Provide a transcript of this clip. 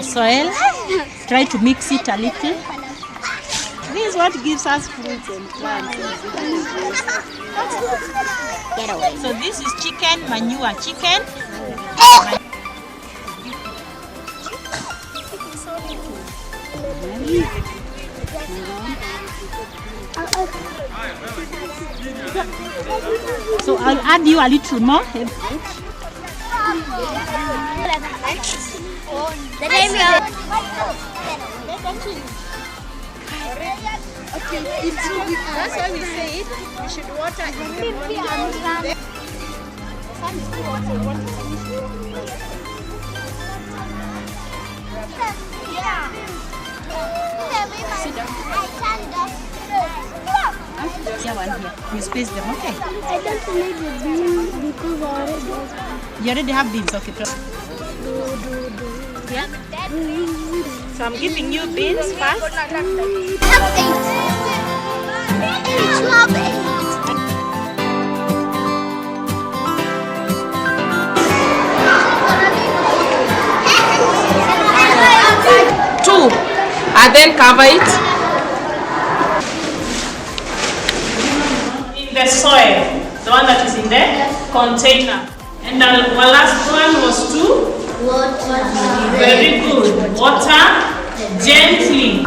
soil. Try to mix it a little. This is what gives us fruits and plants. Get away. So this is chicken manure. Chicken. So I'll add you a little more. Okay, that's why we say it. We should water in the morning. Sit down. One here. You space them, okay? I don't need the beans because I already have. You already have beans, okay? Yeah? So I'm giving you beans first. Two, and then cover it. In the soil, the one that is in the container. And the last one was to? Water. Very good. Water gently.